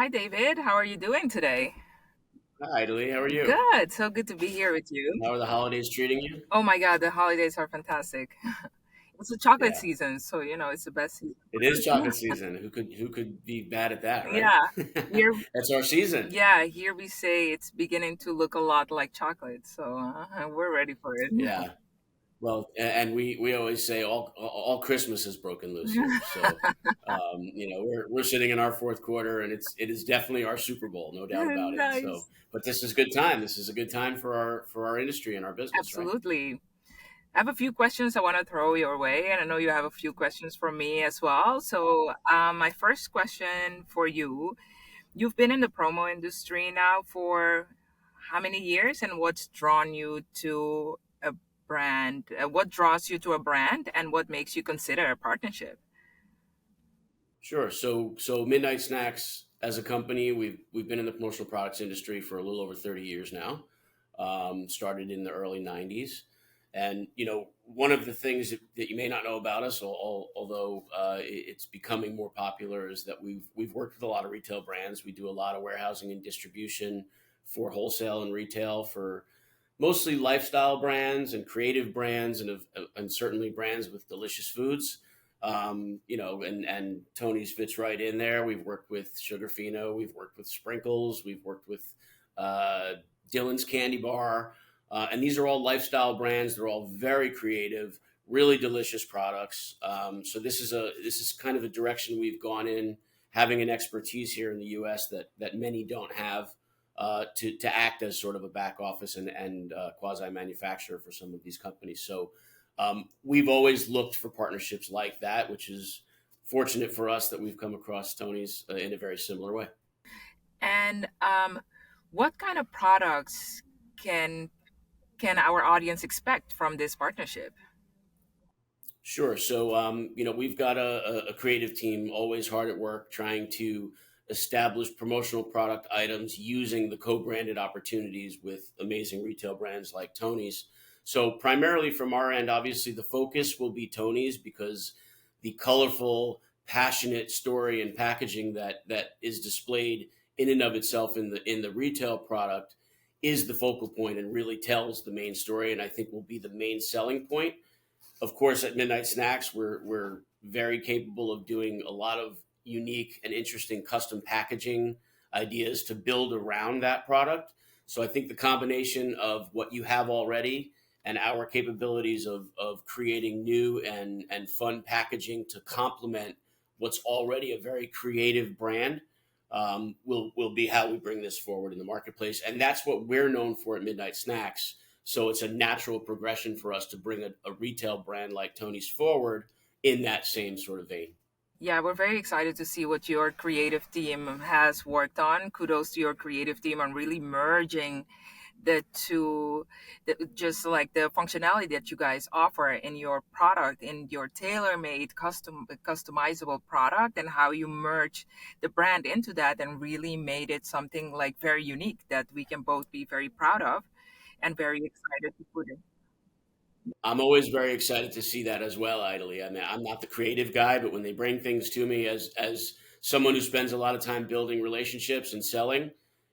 Hi, David. How are you doing today? Hi, Aidaly. How are you? Good. So good to be here with you. How are the holidays treating you? Oh my God, the holidays are fantastic. It's a chocolate Yeah, season, so it's the best season. it is chocolate season. Who could be mad at that, right? Yeah. Here, That's our season. yeah, here we say it's beginning to look a lot like chocolate, so we're ready for it. Yeah. Well, and we always say all Christmas is broken loose here. So, we're sitting in our fourth quarter, and it is definitely our Super Bowl, no doubt about it. So, Nice. but this is good time. This is a good time for our industry and our business, right? Absolutely. I have a few questions I want to throw your way, and I know you have a few questions for me as well. So, my first question for you. You've been in the promo industry now for how many years, and what's drawn you to a brand? What draws you to a brand, and what makes you consider a partnership? Sure. So Midnight Snacks as a company, we've been in the promotional products industry for a little over 30 years now. Started in the early 90s. And one of the things that you may not know about us, although it's becoming more popular, is that we've worked with a lot of retail brands. We do a lot of warehousing and distribution for wholesale and retail for mostly lifestyle brands and creative brands, and certainly brands with delicious foods. And Tony's fits right in there. We've worked with Sugarfino, we've worked with Sprinkles, we've worked with uh, Dylan's Candy Bar, and these are all lifestyle brands. They're all very creative, really delicious products. So this is kind of a direction we've gone in, having an expertise here in the U.S. that many don't have. To act as sort of a back office and quasi manufacturer for some of these companies. So we've always looked for partnerships like that, which is fortunate for us that we've come across Tony's in a very similar way. And what kind of products can can our audience expect from this partnership? Sure. So, we've got a creative team always hard at work trying to establish promotional product items using the co-branded opportunities with amazing retail brands like Tony's. So, primarily from our end, obviously the focus will be Tony's because the colorful, passionate story and packaging that is displayed in and of itself in the retail product is the focal point and really tells the main story, and I think will be the main selling point. Of course, at Midnight Snacks, we're very capable of doing a lot of unique and interesting custom packaging ideas to build around that product. So I think the combination of what you have already and our capabilities of creating new and fun packaging to complement what's already a very creative brand will be how we bring this forward in the marketplace. And that's what we're known for at Midnight Snacks. So it's a natural progression for us to bring a retail brand like Tony's forward in that same sort of vein. Yeah, we're very excited to see what your creative team has worked on. Kudos to your creative team on really merging the two, just like the functionality that you guys offer in your product, in your tailor-made customizable product, and how you merge the brand into that and really made it something like very unique that we can both be very proud of and very excited to put in. I'm always very excited to see that as well, Idly. I mean, I'm not the creative guy, but when they bring things to me as someone who spends a lot of time building relationships and selling,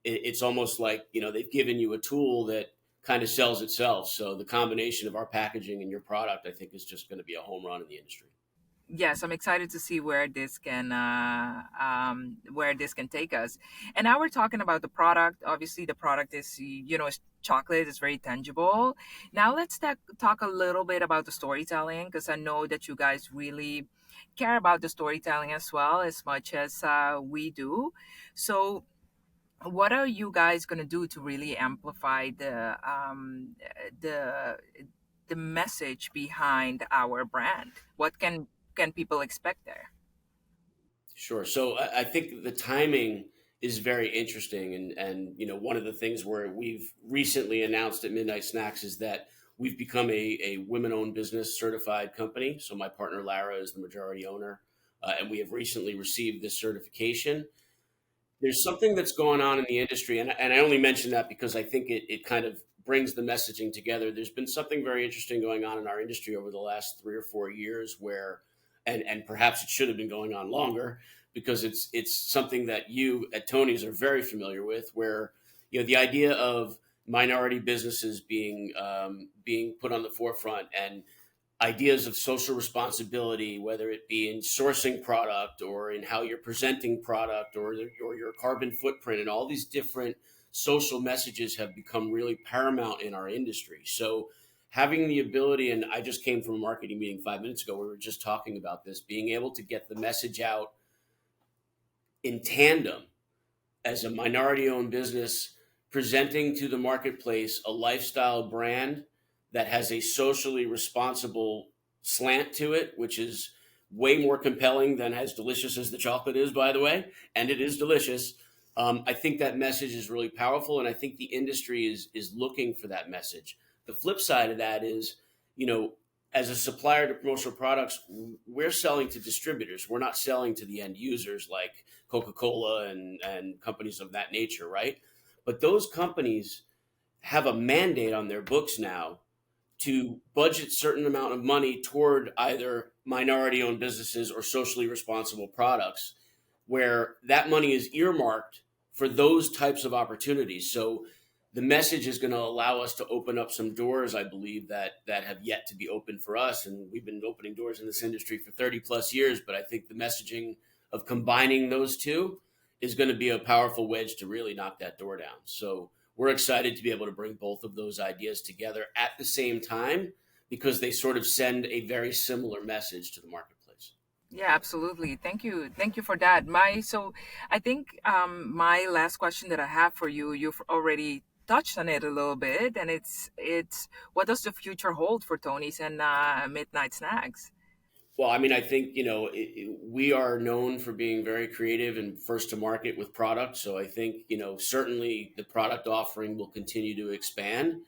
it's almost like they've given you a tool that kind of sells itself. So the combination of our packaging and your product, I think, is just going to be a home run in the industry. Yes, I'm excited to see where this can take us. And now we're talking about the product. Obviously, the product is it's chocolate. It's very tangible. Now let's talk a little bit about the storytelling because I know that you guys really care about the storytelling as well as much as we do. So, what are you guys gonna do to really amplify the the message behind our brand? What can people expect there? Sure. So I think the timing is very interesting, and one of the things where we've recently announced at Midnight Snacks is that we've become a women-owned business certified company. So my partner Lara is the majority owner, and we have recently received this certification. There's something that's going on in the industry, and I only mention that because I think it kind of brings the messaging together. There's been something very interesting going on in our industry over the last 3 or 4 years where, and perhaps it should have been going on longer, because it's something that you at Tony's are very familiar with, where the idea of minority businesses being put on the forefront, and ideas of social responsibility, whether it be in sourcing product or in how you're presenting product, or your carbon footprint, and all these different social messages have become really paramount in our industry. So having the ability, and I just came from a marketing meeting 5 minutes ago, we were just talking about this, being able to get the message out in tandem as a minority owned business, presenting to the marketplace a lifestyle brand that has a socially responsible slant to it, which is way more compelling than as delicious as the chocolate is, by the way, and it is delicious. I think that message is really powerful, and I think the industry is looking for that message. The flip side of that is, you know, as a supplier to promotional products, we're selling to distributors. We're not selling to the end users like Coca-Cola and companies of that nature, right? But those companies have a mandate on their books now to budget certain amount of money toward either minority owned businesses or socially responsible products, where that money is earmarked for those types of opportunities. So the message is going to allow us to open up some doors, I believe, that have yet to be opened for us. And we've been opening doors in this industry for 30 plus years, but I think the messaging of combining those two is going to be a powerful wedge to really knock that door down. So we're excited to be able to bring both of those ideas together at the same time, because they sort of send a very similar message to the marketplace. Yeah, absolutely. Thank you for that. I think my last question that I have for you, you've already touched on it a little bit, and it's what does the future hold for Tony's and Midnight Snacks? Well, I mean, I think, we are known for being very creative and first to market with products. So I think, certainly the product offering will continue to expand.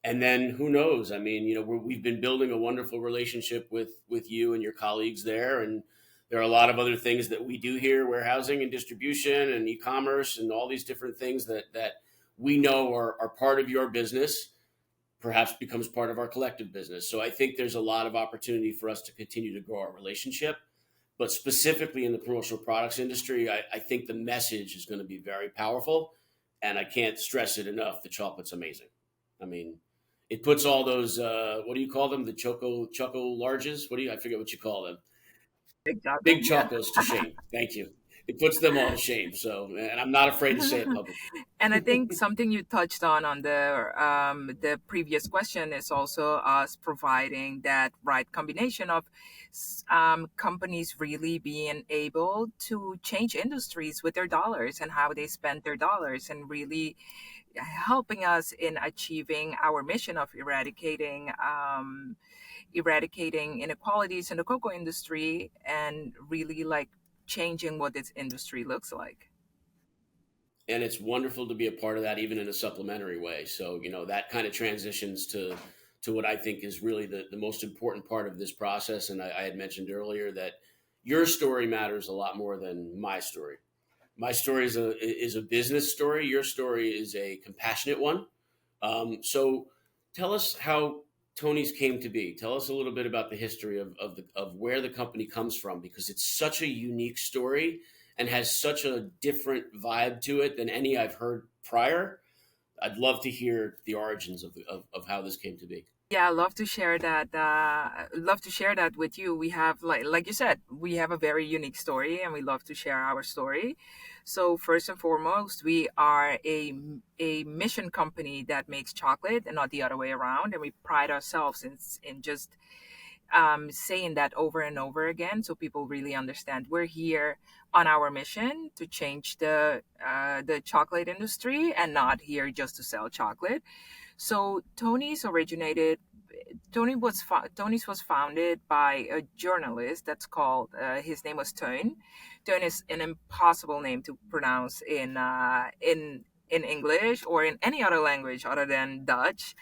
And then who knows? I mean, we've been building a wonderful relationship with you and your colleagues there. And there are a lot of other things that we do here, warehousing and distribution and e-commerce and all these different things that we know are part of your business, perhaps becomes part of our collective business. So I think there's a lot of opportunity for us to continue to grow our relationship. But specifically in the promotional products industry, I think the message is going to be very powerful. And I can't stress it enough. The chocolate's amazing. I mean, it puts all those, what do you call them? The choco larges? I forget what you call them. Big Big Jocko, yeah. chocos to shame. Thank you. It puts them all to shame. So, and I'm not afraid to say it publicly. And I think something you touched on the previous question is also us providing that right combination of companies really being able to change industries with their dollars and how they spend their dollars, and really helping us in achieving our mission of eradicating inequalities in the cocoa industry, and really like changing what this industry looks like. And it's wonderful to be a part of that, even in a supplementary way. So that kind of transitions to what I think is really the most important part of this process. And I had mentioned earlier that your story matters a lot more than my story. My story is a business story. Your story is a compassionate one. So tell us how Tony's came to be. Tell us a little bit about the history of where the company comes from, because it's such a unique story and has such a different vibe to it than any I've heard prior. I'd love to hear the origins of how this came to be. Yeah, I love to share that. Love to share that with you. We have, like you said, we have a very unique story, and we love to share our story. So first and foremost, we are a mission company that makes chocolate, and not the other way around. And we pride ourselves in just saying that over and over again, so people really understand we're here on our mission to change the chocolate industry, and not here just to sell chocolate. So Tony's was founded by a journalist that's called, his name was Teun. Teun is an impossible name to pronounce in English or in any other language other than Dutch.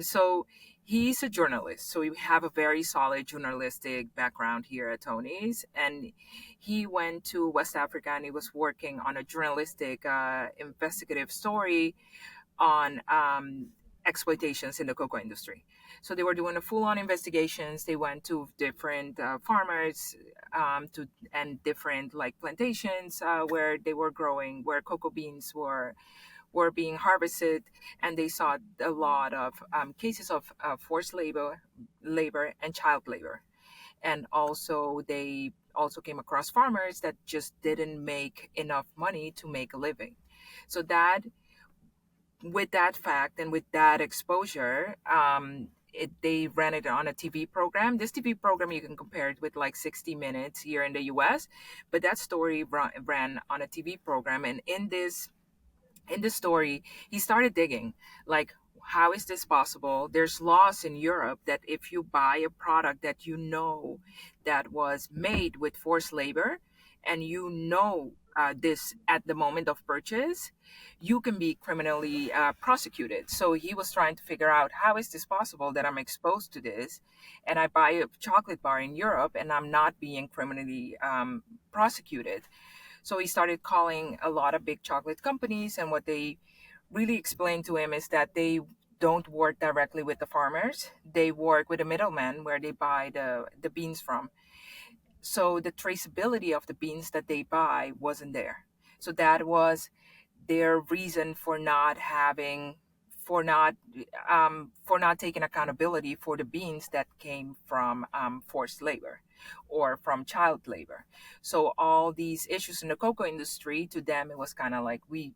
So he's a journalist. So we have a very solid journalistic background here at Tony's. And he went to West Africa, and he was working on a journalistic investigative story on exploitations in the cocoa industry. So they were doing a full-on investigations. They went to different farmers to and different like plantations where they were growing, where cocoa beans were being harvested, and they saw a lot of cases of forced labor and child labor. And also they also came across farmers that just didn't make enough money to make a living. So that with that fact and with that exposure, they ran it on a TV program. This TV program, you can compare it with like 60 Minutes here in the US, but that story ran on a TV program. And in the story, he started digging like, how is this possible? There's laws in Europe that if you buy a product that you know that was made with forced labor, and you know this at the moment of purchase, you can be criminally prosecuted. So he was trying to figure out, how is this possible that I'm exposed to this and I buy a chocolate bar in Europe and I'm not being criminally prosecuted? So he started calling a lot of big chocolate companies, and what they really explained to him is that they don't work directly with the farmers. They work with a middleman where they buy the beans from. So the traceability of the beans that they buy wasn't there. So that was their reason for not taking accountability for the beans that came from forced labor or from child labor. So all these issues in the cocoa industry, to them it was kind of like, we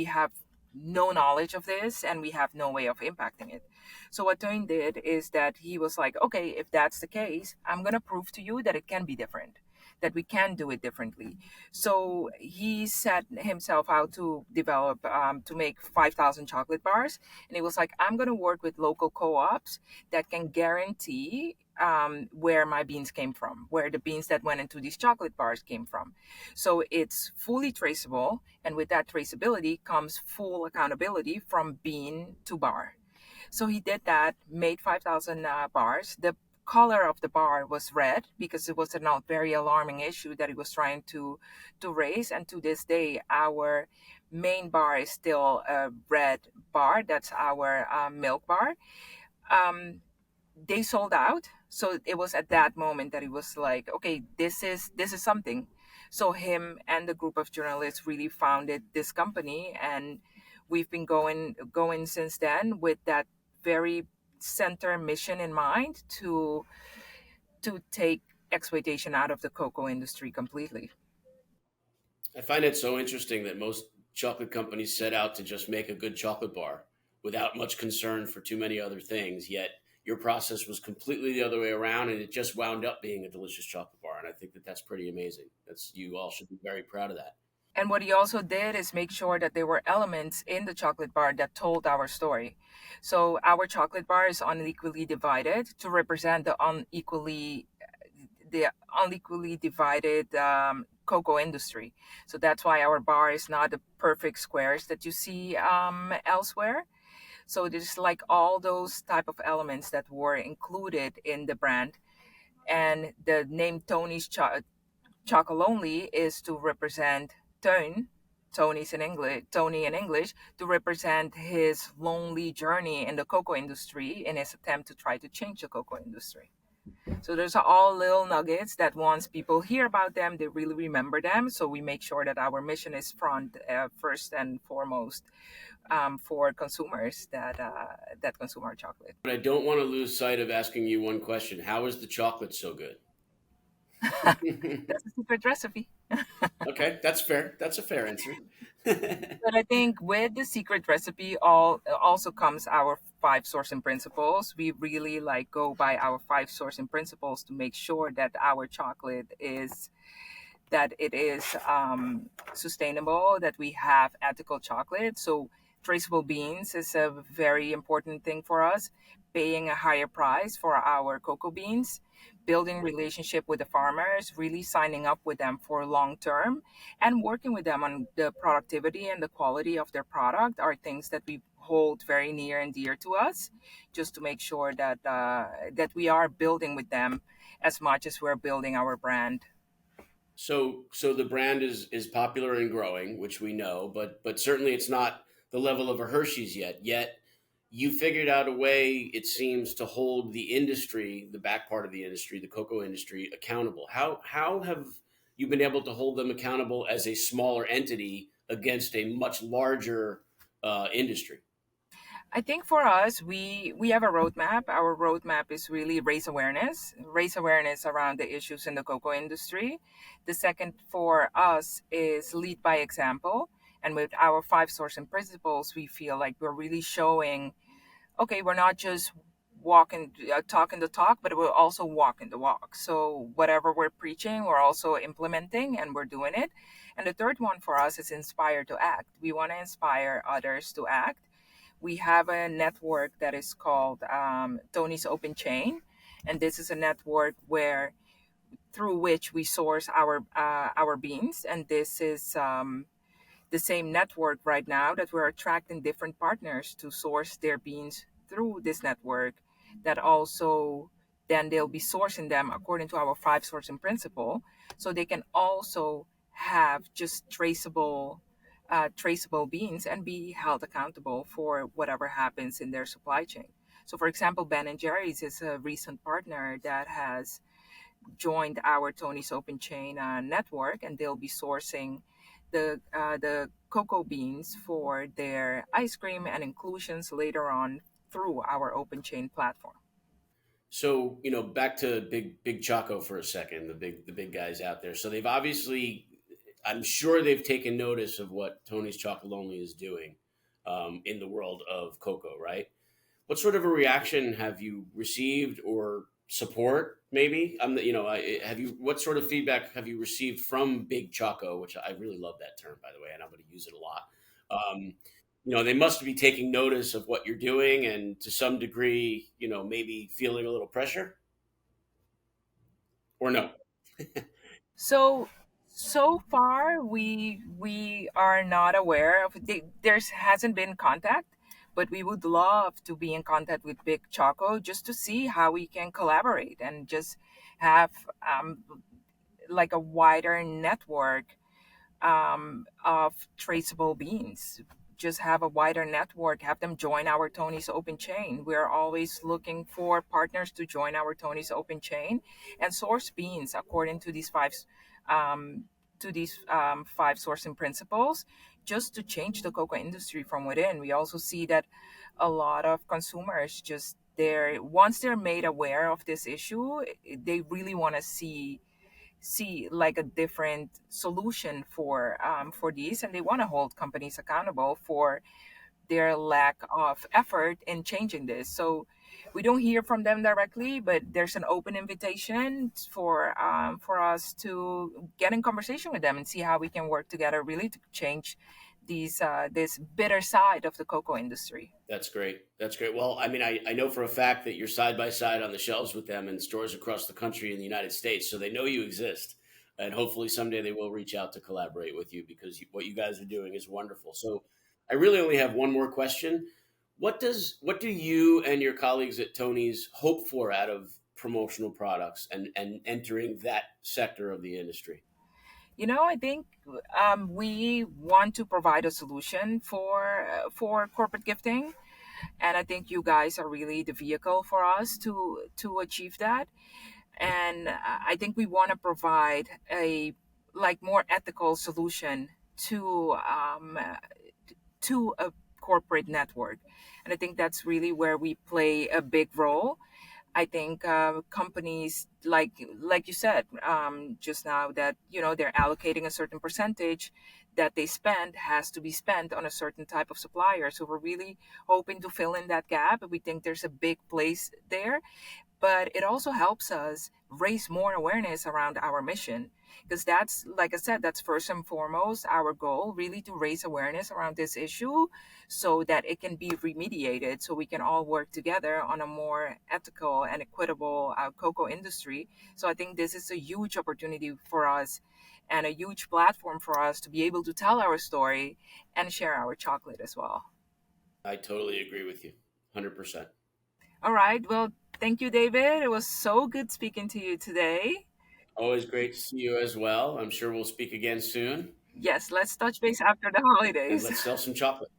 have no knowledge of this and we have no way of impacting it. So what Tony did is that he was like, okay, if that's the case, I'm going to prove to you that it can be different, that we can do it differently. So he set himself out to develop, to make 5,000 chocolate bars. And he was like, I'm going to work with local co-ops that can guarantee where my beans came from, where the beans that went into these chocolate bars came from. So it's fully traceable. And with that traceability comes full accountability from bean to bar. So he did that, made 5,000 bars. The color of the bar was red because it was a not very alarming issue that he was trying to raise. And to this day, our main bar is still a red bar. That's our milk bar. Um, they sold out. So it was at that moment that he was like, okay, this is something. So him and the group of journalists really founded this company, and we've been going since then with that very center mission in mind to take exploitation out of the cocoa industry completely. I find it so interesting that most chocolate companies set out to just make a good chocolate bar without much concern for too many other things. Yet your process was completely the other way around, and it just wound up being a delicious chocolate bar. And I think that that's pretty amazing. That's You all should be very proud of that. And what he also did is make sure that there were elements in the chocolate bar that told our story. So our chocolate bar is unequally divided to represent the unequally divided cocoa industry. So that's why our bar is not the perfect squares that you see elsewhere. So there's like all those type of elements that were included in the brand, and the name Chocolonely is to represent Teun, Tony in English, to represent his lonely journey in the cocoa industry in his attempt to try to change the cocoa industry. So there's all little nuggets that once people hear about them, they really remember them. So we make sure that our mission is first and foremost for consumers that consume our chocolate. But I don't want to lose sight of asking you one question. How is the chocolate so good? That's a secret recipe. Okay, that's fair. That's a fair answer. But I think with the secret recipe, all also comes our five sourcing principles. We really like go by our five sourcing principles to make sure that our chocolate is that it is sustainable, that we have ethical chocolate. So traceable beans is a very important thing for us. Paying a higher price for our cocoa beans, building relationship with the farmers, really signing up with them for long term, and working with them on the productivity and the quality of their product are things that we hold very near and dear to us, just to make sure that we are building with them as much as we're building our brand. So the brand is popular and growing, which we know, but certainly it's not the level of a Hershey's yet. Yet you figured out a way, it seems, to hold the industry, the back part of the industry, the cocoa industry, accountable. How have you been able to hold them accountable as a smaller entity against a much larger industry? I think for us, we have a roadmap. Our roadmap is really raise awareness around the issues in the cocoa industry. The second for us is lead by example. And with our five sourcing principles, we feel like we're really showing, okay, we're not just talking the talk, but we're also walking the walk. So whatever we're preaching, we're also implementing and we're doing it. And the third one for us is inspire to act. We want to inspire others to act. We have a network that is called Tony's Open Chain, and this is a network where through which we source our beans, and this is the same network right now that we're attracting different partners to source their beans through this network, that also then they'll be sourcing them according to our five sourcing principle, so they can also have just traceable beans and be held accountable for whatever happens in their supply chain. So for example, Ben and Jerry's is a recent partner that has joined our Tony's Open Chain network, and they'll be sourcing the cocoa beans for their ice cream and inclusions later on through our Open Chain platform. So, back to Big Choco for a second, the big guys out there. So they've obviously, I'm sure they've taken notice of what Tony's Chocolonely is doing in the world of cocoa, right? What sort of a reaction have you received, or support maybe? Have you, what sort of feedback have you received from Big Choco, which I really love that term, by the way, and I'm going to use it a lot. Um, they must be taking notice of what you're doing, and to some degree, maybe feeling a little pressure, or no? So so far we are not aware of there's hasn't been contact, but we would love to be in contact with Big Choco just to see how we can collaborate and just have like a wider network of traceable beans. Just have a wider network, have them join our Tony's Open Chain. We're always looking for partners to join our Tony's Open Chain and source beans according um, to these five sourcing principles, just to change the cocoa industry from within. We also see that a lot of consumers just they're once they're made aware of this issue, they really want to see like a different solution for these, and they want to hold companies accountable for their lack of effort in changing this. So we don't hear from them directly, but there's an open invitation for us to get in conversation with them and see how we can work together really to change this bitter side of the cocoa industry. That's great. That's great. Well, I mean, I know for a fact that you're side by side on the shelves with them in stores across the country in the United States, so they know you exist. And hopefully someday they will reach out to collaborate with you, because what you guys are doing is wonderful. So I really only have one more question. What do you and your colleagues at Tony's hope for out of promotional products and entering that sector of the industry? I think we want to provide a solution for corporate gifting, and I think you guys are really the vehicle for us to achieve that. And I think we want to provide a like more ethical solution to a corporate network, and I think that's really where we play a big role. I think companies like you said just now, that they're allocating a certain percentage that they spend has to be spent on a certain type of supplier. So we're really hoping to fill in that gap. We think there's a big place there, but it also helps us raise more awareness around our mission, because that's, like I said, that's first and foremost our goal, really to raise awareness around this issue so that it can be remediated, so we can all work together on a more ethical and equitable cocoa industry. So I think this is a huge opportunity for us and a huge platform for us to be able to tell our story and share our chocolate as well. I totally agree with you. 100%. All right, well, thank you, David. It was so good speaking to you today. Always great to see you as well. I'm sure we'll speak again soon, Yes, let's touch base after the and holidays. let's sell some chocolate.